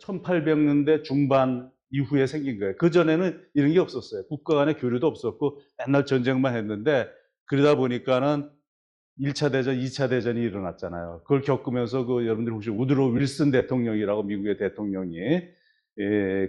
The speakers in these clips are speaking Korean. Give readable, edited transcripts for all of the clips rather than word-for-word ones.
1800년대 중반 이후에 생긴 거예요. 그전에는 이런 게 없었어요. 국가 간의 교류도 없었고 맨날 전쟁만 했는데 그러다 보니까는 1차 대전, 2차 대전이 일어났잖아요. 그걸 겪으면서 여러분들 혹시 우드로 윌슨 대통령이라고 미국의 대통령이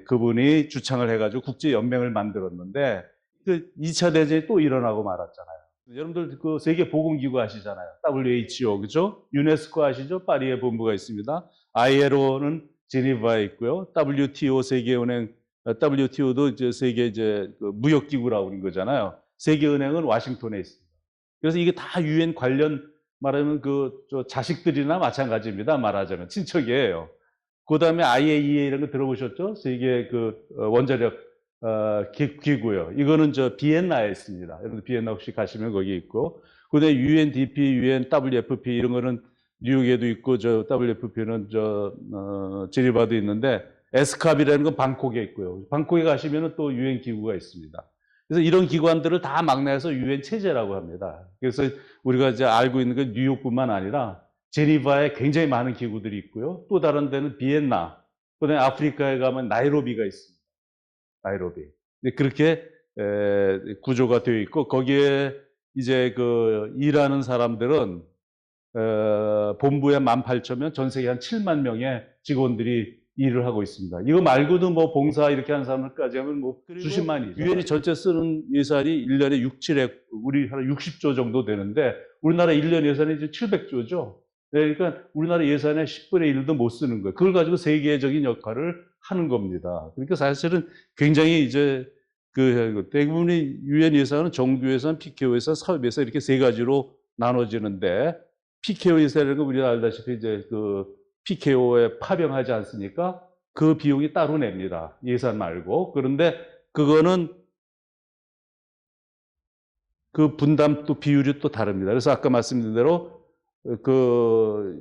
그분이 주창을 해가지고 국제연맹을 만들었는데 그 2차 대전이 또 일어나고 말았잖아요. 여러분들 그 세계보건기구 아시잖아요. WHO, 그죠? 유네스코 아시죠? 파리에 본부가 있습니다. ILO는 제니바에 있고요. WTO 세계은행, WTO도 이제 세계 이제 그 무역기구라고 그런 거잖아요. 세계은행은 워싱턴에 있습니다. 그래서 이게 다 유엔 관련 말하면 저 자식들이나 마찬가지입니다. 말하자면 친척이에요. 그 다음에 IAEA 이런 거 들어보셨죠? 세계 원자력 기구요. 이거는 비엔나에 있습니다. 여러분 비엔나 혹시 가시면 거기 있고. 그 다음에 UNDP, UNWFP 이런 거는 뉴욕에도 있고 WFP는 제니바도 있는데 에스캅이라는 건 방콕에 있고요. 방콕에 가시면 또 유엔 기구가 있습니다. 그래서 이런 기관들을 다 막내해서 유엔 체제라고 합니다. 그래서 우리가 이제 알고 있는 건 뉴욕뿐만 아니라 제니바에 굉장히 많은 기구들이 있고요. 또 다른 데는 비엔나, 그다음에 아프리카에 가면 나이로비가 있습니다. 나이로비. 그렇게 구조가 되어 있고 거기에 이제 일하는 사람들은 본부에 18,000명, 전 세계 한 7만 명의 직원들이 일을 하고 있습니다. 이거 말고도 뭐 봉사 이렇게 하는 사람들까지 하면 뭐 수십만이. 유엔이 전체 쓰는 예산이 1년에 6, 7억, 우리 한 60조 정도 되는데 우리나라 1년 예산이 이제 700조죠. 그러니까 우리나라 예산의 10분의 1도 못 쓰는 거예요. 그걸 가지고 세계적인 역할을 하는 겁니다. 그러니까 사실은 굉장히 이제 대부분의 유엔 예산은 정부 예산, PKO 예산, 사업 예산 이렇게 세 가지로 나눠지는데 PKO 예산이라는 건 우리가 알다시피 이제 PKO에 파병하지 않습니까? 그 비용이 따로 냅니다. 예산 말고. 그런데 그거는 그 분담 또 비율이 또 다릅니다. 그래서 아까 말씀드린 대로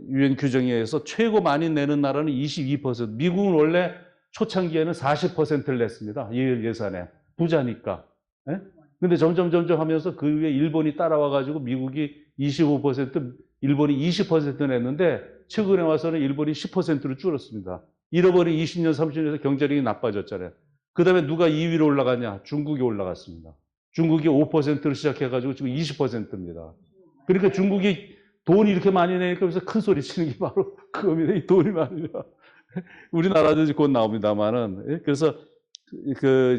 유엔 규정에 의해서 최고 많이 내는 나라는 22%. 미국은 원래 초창기에는 40%를 냈습니다. 예산에. 부자니까. 예? 근데 점점 하면서 그 위에 일본이 따라와가지고 미국이 25%, 일본이 20% 냈는데 최근에 와서는 일본이 10%로 줄었습니다. 잃어버린 20년, 30년에서 경제력이 나빠졌잖아요. 그 다음에 누가 2위로 올라갔냐? 중국이 올라갔습니다. 중국이 5%로 시작해가지고 지금 20%입니다. 그러니까 중국이 돈이 이렇게 많이 내니까 그래서 큰 소리 치는 게 바로 그겁니다. 이 돈이 많으면. 우리나라도 곧 나옵니다만은. 그래서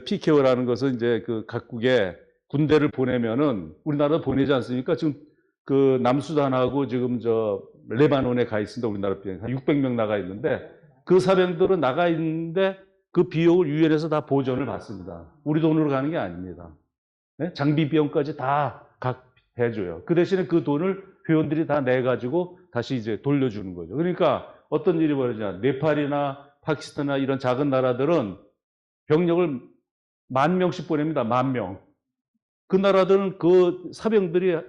PKO라는 것은 이제 각국에 군대를 보내면은 우리나라 보내지 않습니까? 지금 남수단하고 지금 레바논에 가 있습니다. 우리나라 비행 한 600명 나가 있는데 그 사병들은 나가 있는데 그 비용을 유엔에서 다 보전을 받습니다. 우리 돈으로 가는 게 아닙니다. 네? 장비 비용까지 다 각 해줘요. 그 대신에 그 돈을 회원들이 다 내가지고 다시 이제 돌려주는 거죠. 그러니까 어떤 일이 벌어지냐. 네팔이나 파키스탄이나 이런 작은 나라들은 병력을 10,000명씩 보냅니다. 10,000명. 그 나라들은 그 사병들이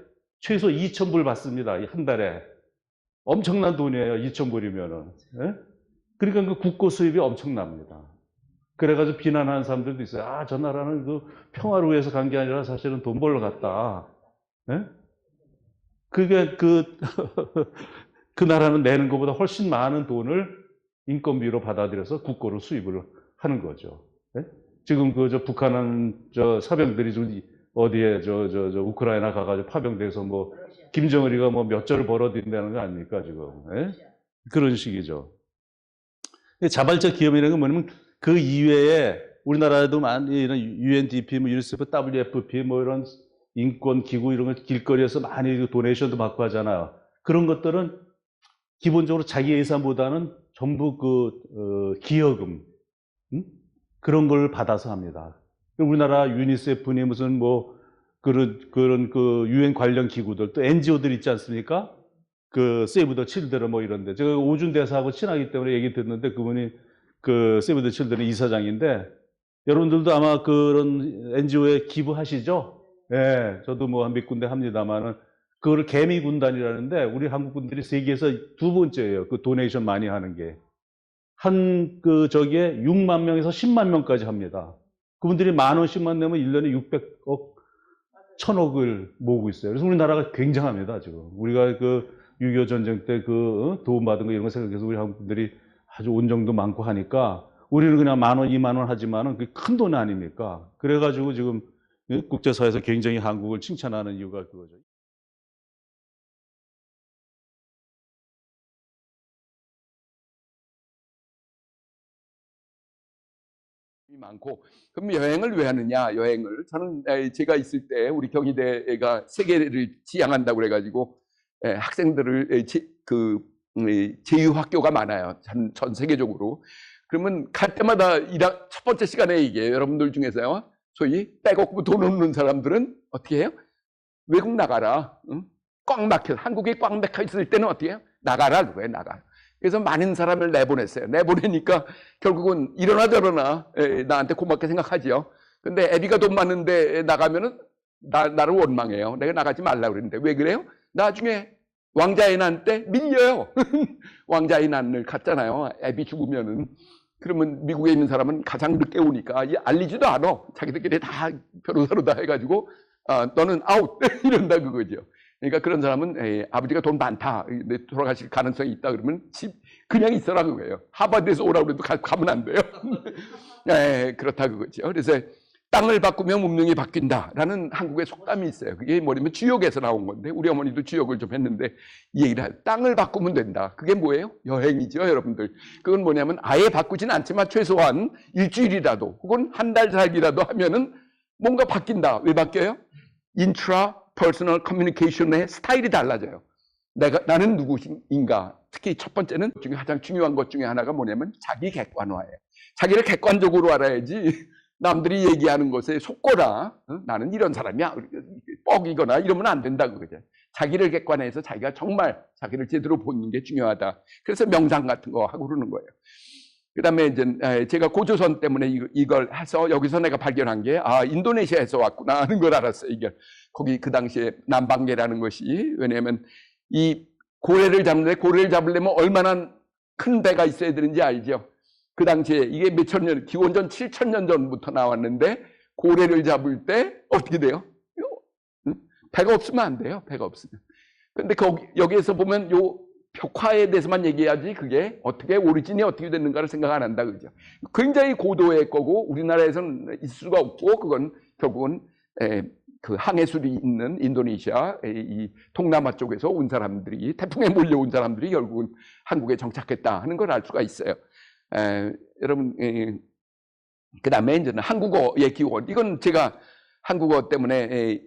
최소 2,000불 받습니다. 한 달에. 엄청난 돈이에요. 2,000불이면은. 예? 그러니까 그 국고 수입이 엄청납니다. 그래가지고 비난하는 사람들도 있어요. 아, 저 나라는 평화를 위해서 간 게 아니라 사실은 돈 벌러 갔다. 예? 그게 그 나라는 내는 것보다 훨씬 많은 돈을 인건비로 받아들여서 국고로 수입을 하는 거죠. 예? 지금 북한은 사병들이 좀 어디에 우크라이나 가가지고 파병돼서 뭐 김정은이가 뭐 몇 조를 벌어들인다는 거 아닙니까 지금? 예? 그런 식이죠. 자발적 기업이라는 건 뭐냐면 그 이외에 우리나라에도 많이 이런 UNDP, 뭐 유니세프, WFP 뭐 이런 인권 기구 이런 거 길거리에서 많이 도네이션도 받고 하잖아요. 그런 것들은 기본적으로 자기 예산보다는 전부 기여금 그런 걸 받아서 합니다. 우리나라 유니세프니 무슨 뭐 그런 유엔 관련 기구들 또 NGO들 있지 않습니까? 세이브 더 칠드런 뭐 이런데 제가 오준 대사하고 친하기 때문에 얘기 듣는데 그분이 세이브 더 칠드런 이사장인데 여러분들도 아마 그런 NGO에 기부하시죠? 예, 저도 뭐 한 몇 군데 합니다만은 그거를 개미 군단이라는데 우리 한국 분들이 세계에서 두 번째예요. 도네이션 많이 하는 게. 저기에 6만 명에서 10만 명까지 합니다. 그분들이 10,000원씩만 내면 1년에 600억, 1,000억을 모으고 있어요. 그래서 우리나라가 굉장합니다, 지금. 우리가 6.25 전쟁 때 도움 받은 거 이런 거 생각해서 우리 한국 분들이 아주 온정도 많고 하니까 우리는 그냥 10,000원, 20,000원 하지만은 그게 큰 돈 아닙니까? 그래가지고 지금 국제사회에서 굉장히 한국을 칭찬하는 이유가 그거죠. 많고. 그럼 여행을 왜 하느냐? 여행을 저는 제가 있을 때 우리 경희대가 세계를 지향한다고 그래가지고 학생들을 제휴학교가 많아요. 전 세계적으로. 그러면 갈 때마다 첫 번째 시간에 이게 여러분들 중에서요, 소위 빼곡고 돈 없는 사람들은 어떻게 해요? 외국 나가라. 응? 꽉 막혀. 한국에 꽉 막혀 있을 때는 어떻게 해요? 나가라. 그래, 나가. 그래서 많은 사람을 내보냈어요. 내보내니까 결국은 이러나 저러나 나한테 고맙게 생각하지요. 근데 애비가 돈 많은데 나가면은 나를 원망해요. 내가 나가지 말라고 그랬는데 왜 그래요? 나중에 왕자의 난 때 밀려요. 왕자의 난을 갔잖아요. 애비 죽으면은. 그러면 미국에 있는 사람은 가장 늦게 오니까 알리지도 않아. 자기들끼리 다 변호사로 다 해가지고 너는 아웃 이런다 그거죠. 그러니까 그런 사람은 아버지가 돈 많다, 돌아가실 가능성이 있다 그러면 집 그냥 있어라 그거예요. 하버드에서 오라고 해도 가면 안 돼요. 그렇다 그거죠. 그래서 땅을 바꾸면 문명이 바뀐다라는 한국의 속담이 있어요. 그게 뭐냐면 주역에서 나온 건데 우리 어머니도 주역을 좀 했는데 이 얘기를 해요. 땅을 바꾸면 된다. 그게 뭐예요? 여행이죠, 여러분들. 그건 뭐냐면 아예 바꾸진 않지만 최소한 일주일이라도 혹은 한 달 살기라도 하면은 뭔가 바뀐다. 왜 바뀌어요? 인트라 퍼스널 커뮤니케이션의 스타일이 달라져요. 나는 누구인가. 특히 첫 번째는 중에 가장 중요한 것 중에 하나가 뭐냐면 자기 객관화예요. 자기를 객관적으로 알아야지 남들이 얘기하는 것에 속거나 나는 이런 사람이야 뻑이거나 이러면 안 된다 그거죠. 자기를 객관해서 자기가 정말 자기를 제대로 보는 게 중요하다. 그래서 명상 같은 거 하고 그러는 거예요. 그 다음에 이제 제가 고조선 때문에 이걸 해서 여기서 내가 발견한 게 인도네시아에서 왔구나 하는 걸 알았어요. 이게 거기 그 당시에 남방계라는 것이, 왜냐하면 이 고래를 잡으려면 얼마나 큰 배가 있어야 되는지 알죠? 그 당시에 이게 몇천 년, 기원전 7,000년 전부터 나왔는데 고래를 잡을 때 어떻게 돼요? 배가 없으면 안 돼요. 배가 없으면. 근데 여기에서 보면 요 벽화에 대해서만 얘기해야지 그게 어떻게 오리진이 어떻게 됐는가를 생각 안 한다 그죠. 굉장히 고도의 거고 우리나라에서는 있을 수가 없고 그건 결국은 그 항해술이 있는 인도네시아 이 동남아 쪽에서 온 사람들이 태풍에 몰려온 사람들이 결국은 한국에 정착했다 하는 걸 알 수가 있어요. 여러분 그 다음에 이제는 한국어의 기원, 이건 제가 한국어 때문에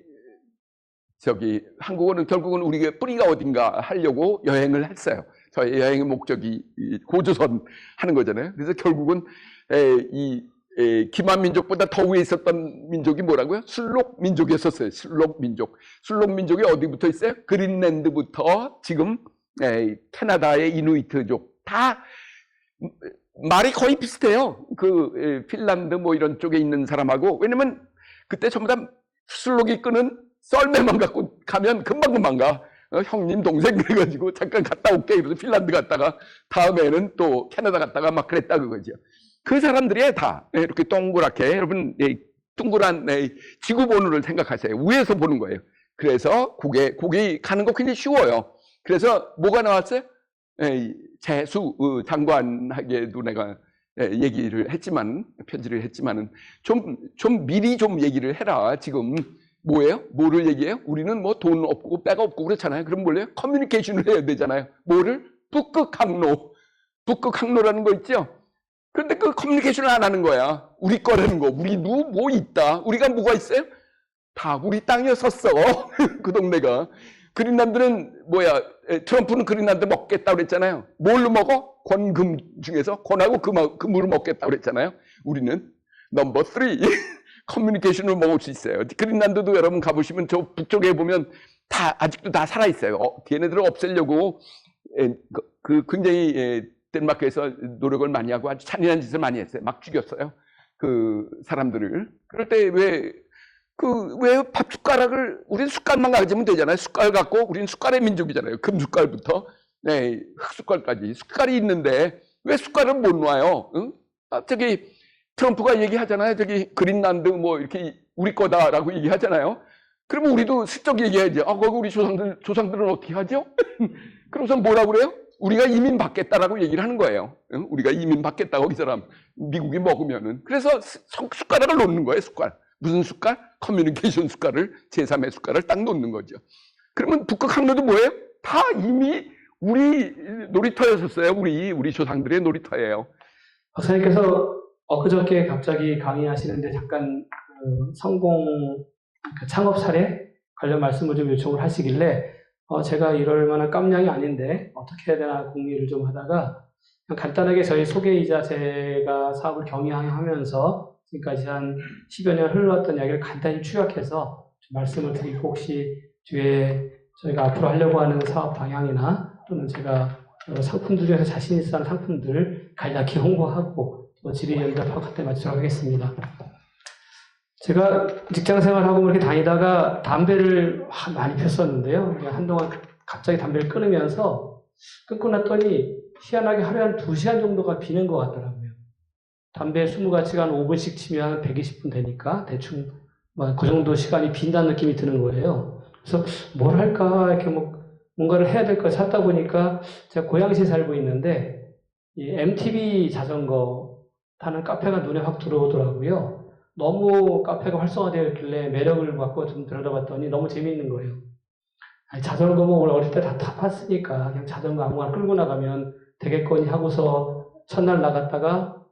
한국어는 결국은 우리가 뿌리가 어딘가 하려고 여행을 했어요. 저의 여행의 목적이 고조선 하는 거잖아요. 그래서 결국은 기만민족보다 더 위에 있었던 민족이 뭐라고요? 술록민족이었어요. 술록민족. 술록민족이 어디부터 있어요? 그린랜드부터 지금 캐나다의 이누이트족. 다 말이 거의 비슷해요. 핀란드 뭐 이런 쪽에 있는 사람하고. 왜냐면 그때 전부 다 술록이 끄는 썰매만 갖고 가면 금방금방 가. 형님 동생 그래가지고 잠깐 갔다 올게 이러면서 핀란드 갔다가 다음에는 또 캐나다 갔다가 막 그랬다 그거죠. 그 사람들이 다 이렇게 동그랗게, 여러분 둥그란 지구본우를 생각하세요. 위에서 보는 거예요. 그래서 고기 가는 거 굉장히 쉬워요. 그래서 뭐가 나왔어요? 재수 장관에게도 내가 얘기를 했지만, 편지를 했지만은 좀 미리 좀 얘기를 해라. 지금 뭐예요? 뭐를 얘기해요? 우리는 뭐 돈 없고 빼가 없고 그렇잖아요. 그럼 뭐래요? 커뮤니케이션을 해야 되잖아요. 뭐를? 북극항로라는 거 있죠? 그런데 그 커뮤니케이션을 안 하는 거야. 우리 거라는 거. 우리 뭐 있다. 우리가 뭐가 있어요? 다 우리 땅이었었어. 그 동네가. 그린란드는 뭐야? 트럼프는 그린란드 먹겠다고 그랬잖아요. 뭘로 먹어? 권금 중에서 권하고 금으로 먹겠다고 그랬잖아요. 우리는 넘버 3 커뮤니케이션을 먹을 수 있어요. 그린란드도 여러분 가보시면 저 북쪽에 보면 다 아직도 다 살아있어요. 걔네들을 없애려고 굉장히 덴마크에서 노력을 많이 하고 아주 잔인한 짓을 많이 했어요. 막 죽였어요. 그 사람들을. 그럴 때 왜 밥 숟가락을, 우린 숟갈만 가지면 되잖아요. 숟갈 갖고, 우린 숟갈의 민족이잖아요. 금숟갈부터 흙숟갈까지. 숟갈이 있는데 왜 숟갈을 못 놔요? 응? 트럼프가 얘기하잖아요. 그린란드 뭐 이렇게 우리 거다라고 얘기하잖아요. 그러면 우리도 슬쩍 얘기해야지. 거기 우리 조상들은 어떻게 하죠? 그러고서 뭐라고 그래요? 우리가 이민 받겠다라고 얘기를 하는 거예요. 응? 우리가 이민 받겠다고 이 사람 미국이 먹으면은. 그래서 숟가락을 놓는 거예요. 숟가락. 무슨 숟갈? 커뮤니케이션 숟갈을, 제3의 숟갈을 딱 놓는 거죠. 그러면 북극 항로도 뭐예요? 다 이미 우리 놀이터였었어요. 우리 조상들의 놀이터예요. 박사님께서 엊그저께 갑자기 강의하시는데 잠깐 성공 창업 사례 관련 말씀을 좀 요청을 하시길래 제가 이럴 만한 깜냥이 아닌데 어떻게 해야 되나 궁리를 좀 하다가 그냥 간단하게 저희 소개이자 제가 사업을 경영하면서 지금까지 한 10여 년 흘러왔던 이야기를 간단히 축약해서 좀 말씀을 드리고 혹시 뒤에 저희가 앞으로 하려고 하는 사업 방향이나 또는 제가 상품들 중에서 자신 있어 하는 상품들을 간략히 홍보하고 또 질의응답하고 그때 마치도록 하겠습니다. 제가 직장 생활하고 이렇게 다니다가 담배를 많이 폈었는데요. 한동안 갑자기 담배를 끊으면서 끊고 났더니 희한하게 하루에 한 2시간 정도가 비는 것 같더라고요. 담배 20가지가 한 5분씩 치면 120분 되니까 대충 그 정도 시간이 빈다는 느낌이 드는 거예요. 그래서 뭘 할까 이렇게 뭔가를 해야 될 걸 찾다 보니까 제가 고양시에 살고 있는데 이 MTB 자전거 타는 카페가 눈에 확 들어오더라고요. 너무 카페가 활성화되어 있길래 매력을 갖고 좀 들여다봤더니 너무 재미있는 거예요. 아니, 자전거 뭐 어릴 때 다 타봤으니까 그냥 자전거 아무거나 끌고 나가면 되겠거니 하고서 첫날 나갔다가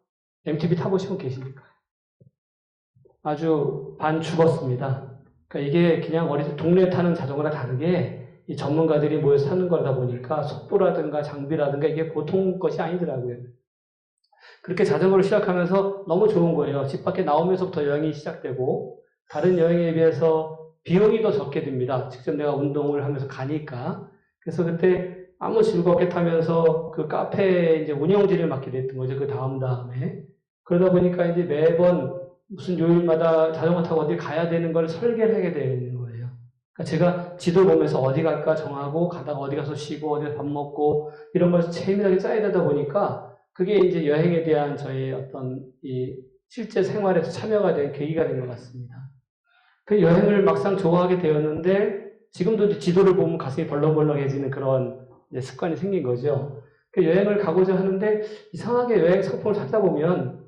MTB 타보시면 계십니까? 아주 반 죽었습니다. 그러니까 이게 그냥 어릴 때 동네에 타는 자전거랑 다르게 이 전문가들이 모여서 타는 거다 보니까 속도라든가 장비라든가 이게 보통 것이 아니더라고요. 그렇게 자전거를 시작하면서 너무 좋은 거예요. 집 밖에 나오면서부터 여행이 시작되고 다른 여행에 비해서 비용이 더 적게 듭니다. 직접 내가 운동을 하면서 가니까. 그래서 그때 아무 즐겁게 타면서 그 카페 이제 운영진을 맡게 됐던 거죠. 그 다음에. 그러다 보니까 이제 매번 무슨 요일마다 자전거 타고 어디 가야 되는 걸 설계를 하게 되어 있는 거예요. 그러니까 제가 지도 보면서 어디 갈까 정하고 가다가 어디 가서 쉬고 어디 밥 먹고 이런 걸 세밀하게 짜야 되다 보니까 그게 이제 여행에 대한 저의 어떤 이 실제 생활에서 참여가 된 계기가 된 것 같습니다. 그 여행을 막상 좋아하게 되었는데 지금도 지도를 보면 가슴이 벌렁벌렁해지는 그런 이제 습관이 생긴 거죠. 그 여행을 가고자 하는데 이상하게 여행 상품을 찾다 보면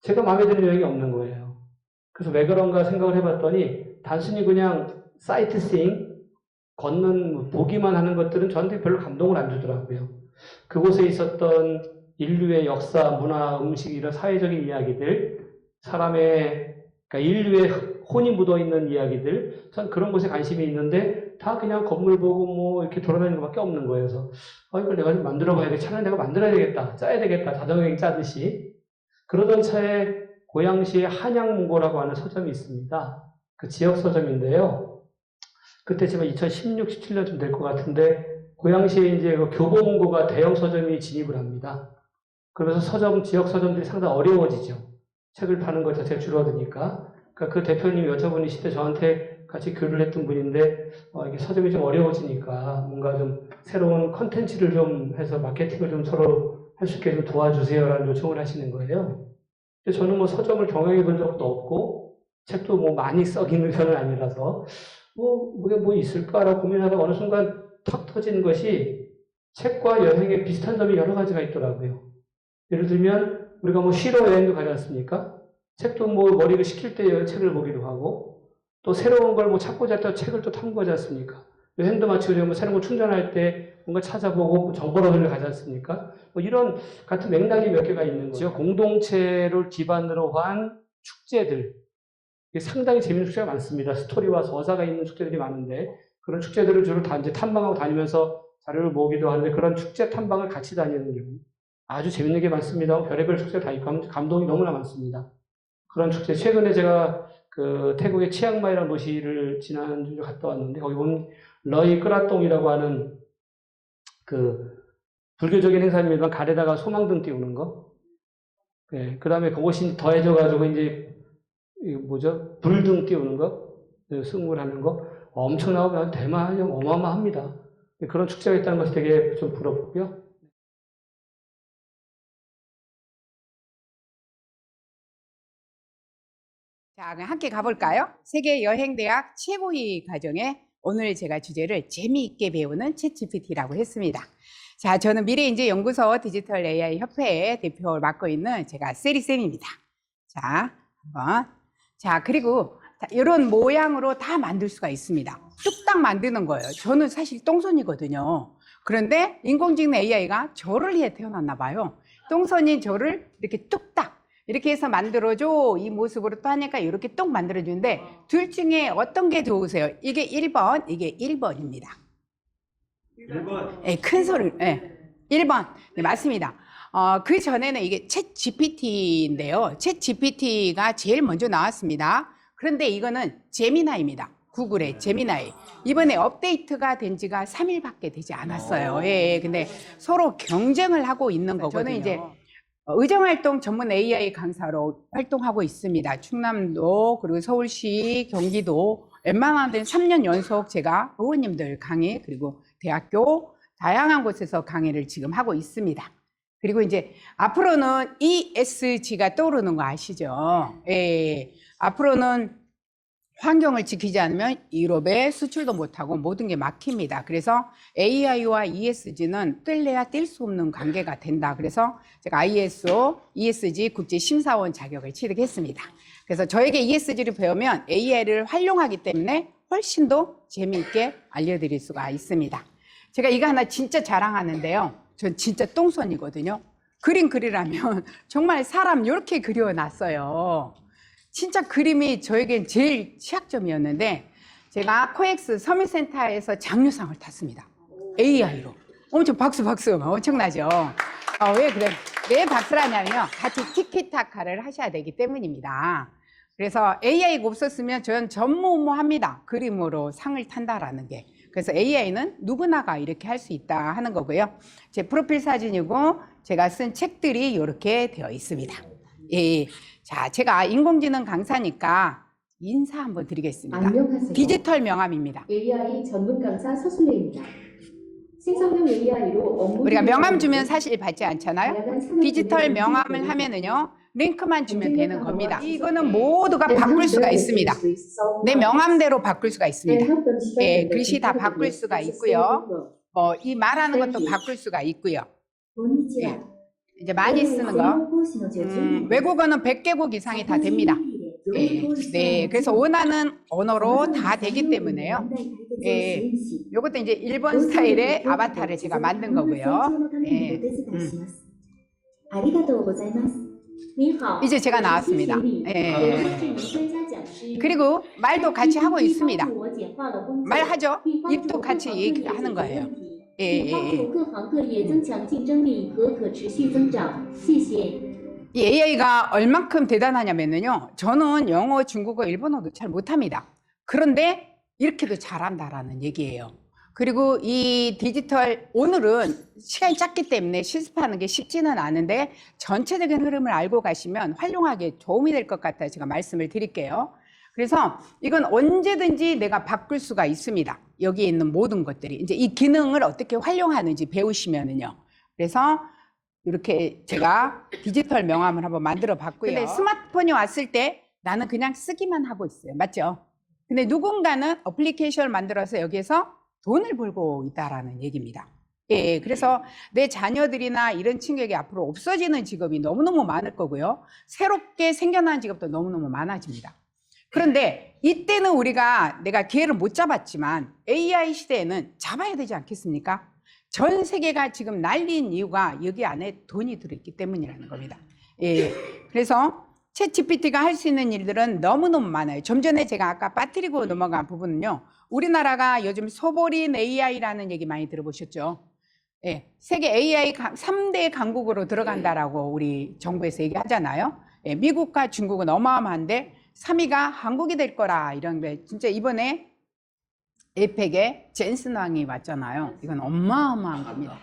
제가 마음에 드는 여행이 없는 거예요. 그래서 왜 그런가 생각을 해봤더니 단순히 그냥 사이트싱, 걷는, 보기만 하는 것들은 저한테 별로 감동을 안 주더라고요. 그곳에 있었던 인류의 역사, 문화, 음식 이런 사회적인 이야기들, 사람의 그러니까 인류의 혼이 묻어있는 이야기들, 전 그런 곳에 관심이 있는데 다 그냥 건물 보고 뭐 이렇게 돌아다니는 것밖에 없는 거예요. 그래서 이걸 내가 좀 만들어봐야겠다. 차라리 내가 만들어야 되겠다. 짜야 되겠다. 자전거 여행 짜듯이. 그러던 차에 고양시에 한양문고라고 하는 서점이 있습니다. 그 지역 서점인데요. 그때 제가 2016, 17년쯤 될 것 같은데 고양시에 이제 그 교보문고가 대형 서점이 진입을 합니다. 그러면서 지역 서점들이 상당히 어려워지죠. 책을 파는 것 자체가 줄어드니까. 그러니까 그 대표님이 여자분이시대 저한테 같이 교류를 했던 분인데, 이게 서점이 좀 어려워지니까 뭔가 좀 새로운 컨텐츠를 좀 해서 마케팅을 좀 서로 할 수 있게 좀 도와주세요라는 요청을 하시는 거예요. 근데 저는 뭐 서점을 경영해 본 적도 없고, 책도 뭐 많이 썩이는 편은 아니라서, 뭐 있을까라고 고민하다가 어느 순간 탁 터진 것이 책과 여행에 비슷한 점이 여러 가지가 있더라고요. 예를 들면 우리가 뭐 쉬러 여행도 가지 않습니까? 책도 뭐 머리를 식힐 때 책을 보기도 하고 또 새로운 걸 뭐 찾고자 할 때 책을 또 탐구하지 않습니까? 여행도 마치고 뭐 새로운 거 충전할 때 뭔가 찾아보고 정보를 가지 않습니까? 뭐 이런 같은 맥락이 몇 개가 있는 거죠. 공동체를 기반으로 한 축제들. 상당히 재밌는 축제가 많습니다. 스토리와 서사가 있는 축제들이 많은데 그런 축제들을 주로 다 이제 탐방하고 다니면서 자료를 모으기도 하는데 그런 축제 탐방을 같이 다니는 경우 아주 재밌는 게 많습니다. 별의별 축제 다 있고 감동이 너무나 많습니다. 그런 축제 최근에 제가 그 태국의 치앙마이라는 도시를 지난주에 갔다 왔는데 거기 보면 러이 끄라똥이라고 하는 그 불교적인 행사입니다. 가래다가 소망등 띄우는 거. 네, 그 다음에 그것이 더해져가지고 이제 불등 띄우는 거, 승물하는 거 엄청나고 대만 어마어마합니다. 그런 축제가 있다는 것이 되게 좀 부럽고요. 자, 그럼 함께 가볼까요? 세계여행대학 최고위 과정에 오늘 제가 주제를 재미있게 배우는 챗GPT라고 했습니다. 자, 저는 미래인재연구소 디지털 AI 협회의 대표를 맡고 있는 제가 세리쌤입니다. 자, 한번. 자, 그리고 이런 모양으로 다 만들 수가 있습니다. 뚝딱 만드는 거예요. 저는 사실 똥손이거든요. 그런데 인공지능 AI가 저를 위해 태어났나 봐요. 똥손인 저를 이렇게 뚝딱 이렇게 해서 만들어줘. 이 모습으로 또 하니까 이렇게 뚝 만들어주는데 둘 중에 어떤 게 좋으세요? 이게 1번, 이게 1번입니다. 1번. 네, 큰 소리. 네. 1번. 네, 맞습니다. 그 전에는 이게 챗 GPT인데요. 챗 GPT가 제일 먼저 나왔습니다. 그런데 이거는 제미나이입니다. 구글의 제미나이. 이번에 업데이트가 된 지가 3일밖에 되지 않았어요. 예, 근데 서로 경쟁을 하고 있는 거거든요. 저는 이제 의정활동 전문 AI 강사로 활동하고 있습니다. 충남도, 그리고 서울시, 경기도, 웬만한 데는 3년 연속 제가 의원님들 강의, 그리고 대학교, 다양한 곳에서 강의를 지금 하고 있습니다. 그리고 이제 앞으로는 ESG가 떠오르는 거 아시죠? 예, 앞으로는 환경을 지키지 않으면 유럽에 수출도 못하고 모든 게 막힙니다. 그래서 AI와 ESG는 뗄래야 뗄 수 없는 관계가 된다. 그래서 제가 ISO, ESG 국제심사원 자격을 취득했습니다. 그래서 저에게 ESG를 배우면 AI를 활용하기 때문에 훨씬 더 재미있게 알려드릴 수가 있습니다. 제가 이거 하나 진짜 자랑하는데요. 전 진짜 똥손이거든요. 그림 그리라면 정말 사람 이렇게 그려놨어요. 진짜 그림이 저에겐 제일 취약점이었는데 제가 코엑스 서민센터에서 장려상을 탔습니다. AI로. 엄청 박수 엄청나죠. 왜 그래? 왜 박수를 하냐면요. 같이 티키타카를 하셔야 되기 때문입니다. 그래서 AI가 없었으면 저는 전무후무합니다. 그림으로 상을 탄다라는 게. 그래서 AI는 누구나가 이렇게 할 수 있다 하는 거고요. 제 프로필 사진이고 제가 쓴 책들이 이렇게 되어 있습니다. 예. 자, 제가 인공지능 강사니까 인사 한번 드리겠습니다. 안녕하세요. 디지털 명함입니다. AI 전문 강사 서술래입니다. 생성형 AI로 업무 우리가 명함 주면 사실 받지 않잖아요. 디지털 명함을 하면은요, 링크만 주면 되는 겁니다. 이거는 모두가 바꿀 수가 있습니다. 내 명함대로 바꿀 수가 있습니다. 예, 글씨 다 바꿀 수가 있고요. 이 말하는 것도 바꿀 수가 있고요. 예, 이제 많이 쓰는 거. 외국어는 100개국 이상이 다 됩니다. 예, 네, 그래서 원하는 언어로 다 되기 때문에요. 예, 요것도 이제 일본 스타일의 아바타를 제가 만든 거고요. 예, 이제 제가 나왔습니다. 예. 그리고 말도 같이 하고 있습니다. 말하죠? 입도 같이 얘기하는 거예요. 예. 이 AI가 얼만큼 대단하냐면요. 저는 영어, 중국어, 일본어도 잘 못합니다. 그런데 이렇게도 잘한다라는 얘기예요. 그리고 이 디지털, 오늘은 시간이 짧기 때문에 실습하는 게 쉽지는 않은데 전체적인 흐름을 알고 가시면 활용하기에 도움이 될 것 같아요. 제가 말씀을 드릴게요. 그래서 이건 언제든지 내가 바꿀 수가 있습니다. 여기에 있는 모든 것들이. 이제 이 기능을 어떻게 활용하는지 배우시면은요. 그래서 이렇게 제가 디지털 명함을 한번 만들어 봤고요. 근데 스마트폰이 왔을 때 나는 그냥 쓰기만 하고 있어요. 맞죠? 근데 누군가는 어플리케이션을 만들어서 여기에서 돈을 벌고 있다라는 얘기입니다. 예, 그래서 내 자녀들이나 이런 친구에게 앞으로 없어지는 직업이 너무너무 많을 거고요. 새롭게 생겨나는 직업도 너무너무 많아집니다. 그런데 이때는 내가 기회를 못 잡았지만 AI 시대에는 잡아야 되지 않겠습니까? 전 세계가 지금 난리인 이유가 여기 안에 돈이 들어있기 때문이라는 겁니다. 예, 그래서 챗 GPT가 할 수 있는 일들은 너무너무 많아요. 좀 전에 제가 아까 빠뜨리고 넘어간 부분은요. 우리나라가 요즘 소보린 AI라는 얘기 많이 들어보셨죠? 예, 세계 AI 3대 강국으로 들어간다라고 우리 정부에서 얘기하잖아요. 예, 미국과 중국은 어마어마한데 3위가 한국이 될 거라 이런 게 진짜 이번에 에이펙에 젠슨 왕이 왔잖아요. 이건 어마어마한 겁니다.